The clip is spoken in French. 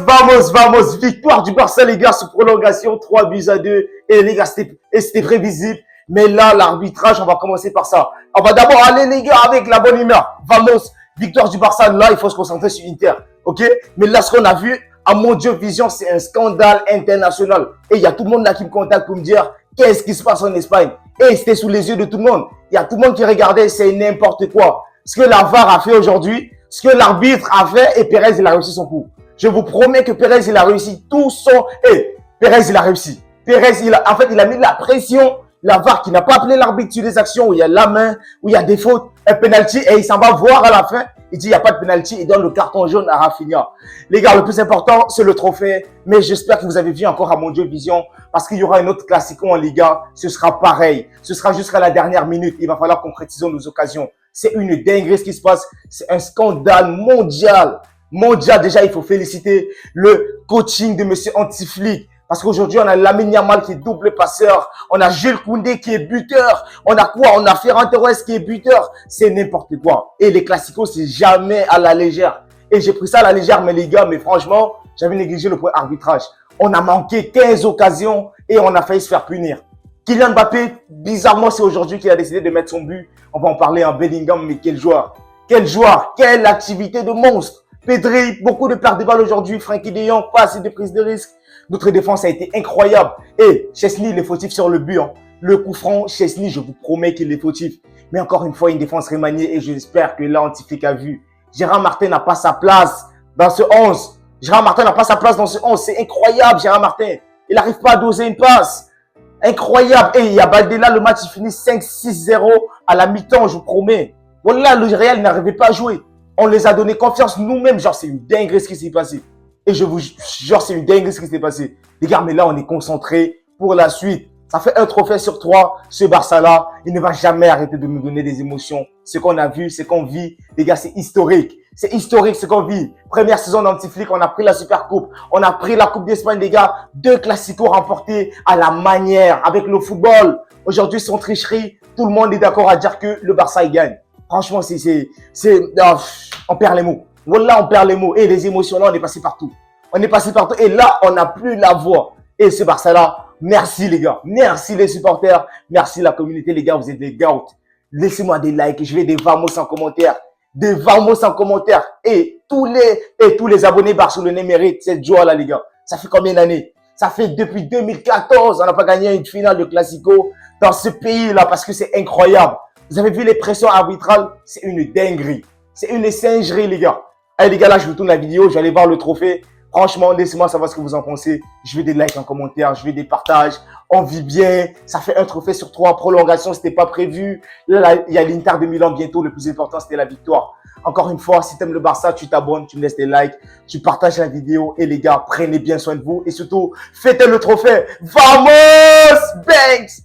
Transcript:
Vamos! Victoire du Barça, les gars, sous prolongation, 3-2. Et les gars, c'était prévisible. Mais là, l'arbitrage, on va commencer par ça. On va d'abord aller, les gars, avec la bonne humeur. Vamos! Victoire du Barça, là, il faut se concentrer sur Inter. Ok? Mais là, ce qu'on a vu, à mon Dieu Vision, c'est un scandale international. Et il y a tout le monde là qui me contacte pour me dire qu'est-ce qui se passe en Espagne. Et c'était sous les yeux de tout le monde. Il y a tout le monde qui regardait, c'est n'importe quoi. Ce que la VAR a fait aujourd'hui, ce que l'arbitre a fait, et Pérez, il a réussi son coup. Je vous promets que Pérez, il a réussi tout son... Pérez, il a réussi. Pérez, en fait, il a mis de la pression. La VAR qui n'a pas appelé l'arbitre sur des actions où il y a la main, où il y a des fautes, un penalty, et il s'en va voir à la fin. Il dit il n'y a pas de penalty, il donne le carton jaune à Rafinha. Les gars, le plus important, c'est le trophée. Mais j'espère que vous avez vu encore à mon Dieu Vision, parce qu'il y aura une autre classico en Liga. Ce sera pareil. Ce sera jusqu'à la dernière minute. Il va falloir concrétiser nos occasions. C'est une dinguerie ce qui se passe. C'est un scandale mondial. Déjà, il faut féliciter le coaching de monsieur Antiflick. Parce qu'aujourd'hui, on a Lamine Yamal qui est double passeur. On a Jules Koundé qui est buteur. On a quoi? On a Ferran Torres qui est buteur. C'est n'importe quoi. Et les classicos, c'est jamais à la légère. Et j'ai pris ça à la légère, mais les gars, mais franchement, j'avais négligé le point arbitrage. On a manqué 15 occasions et on a failli se faire punir. Kylian Mbappé, bizarrement, c'est aujourd'hui qu'il a décidé de mettre son but. On va en parler en Bellingham, mais quel joueur! Quel joueur! Quelle activité de monstre! Pedri, beaucoup de pertes de balles aujourd'hui. Frenkie de Jong, pas assez de prise de risque. Notre défense a été incroyable. Et Chesney, il est fautif sur le but. Hein. Le coup franc, Chesney, je vous promets qu'il est fautif. Mais encore une fois, une défense remaniée et j'espère que là, Antiflick a vu. Gérard Martin n'a pas sa place dans ce 11. Gérard Martin n'a pas sa place dans ce 11. C'est incroyable, Gérard Martin. Il n'arrive pas à doser une passe. Incroyable. Et il y a Baldella, le match, il finit 5-6-0 à la mi-temps, je vous promets. Voilà, le Real n'arrivait pas à jouer. On les a donné confiance nous-mêmes. Genre, c'est une dinguerie ce qui s'est passé. Et je vous jure, c'est une dinguerie ce qui s'est passé. Les gars, mais là, on est concentrés pour la suite. Ça fait un trophée sur 3. Ce Barça-là, il ne va jamais arrêter de nous donner des émotions. Ce qu'on a vu, ce qu'on vit, les gars, c'est historique. C'est historique ce qu'on vit. Première saison d'Antiflick, on a pris la Supercoupe. On a pris la Coupe d'Espagne, les gars. 2 classicos remportés à la manière, avec le football. Aujourd'hui, sans tricherie, tout le monde est d'accord à dire que le Barça, il gagne. Franchement, on perd les mots. Voilà, on perd les mots. Et les émotions, là, on est passé partout. On est passé partout. Et là, on n'a plus la voix. Et ce Barça-là, merci les gars. Merci les supporters. Merci la communauté, les gars. Vous êtes des gars. Laissez-moi des likes. Je vais des vamos en commentaire. Des vamos en commentaire. Et tous les abonnés barcelonais méritent cette joie-là, les gars. Ça fait combien d'années? Ça fait depuis 2014. On n'a pas gagné une finale de Classico dans ce pays-là parce que c'est incroyable. Vous avez vu les pressions arbitrales? C'est une dinguerie. C'est une singerie, les gars. Allez, les gars, là, je vous tourne la vidéo. Je vais aller voir le trophée. Franchement, laissez-moi savoir ce que vous en pensez. Je veux des likes en commentaire. Je veux des partages. On vit bien. Ça fait un trophée sur 3. Prolongation, c'était pas prévu. Là, il y a l'Inter de Milan bientôt. Le plus important, c'était la victoire. Encore une fois, si tu aimes le Barça, tu t'abonnes, tu me laisses des likes, tu partages la vidéo. Et les gars, prenez bien soin de vous. Et surtout, fêtez le trophée. Vamos, Banks!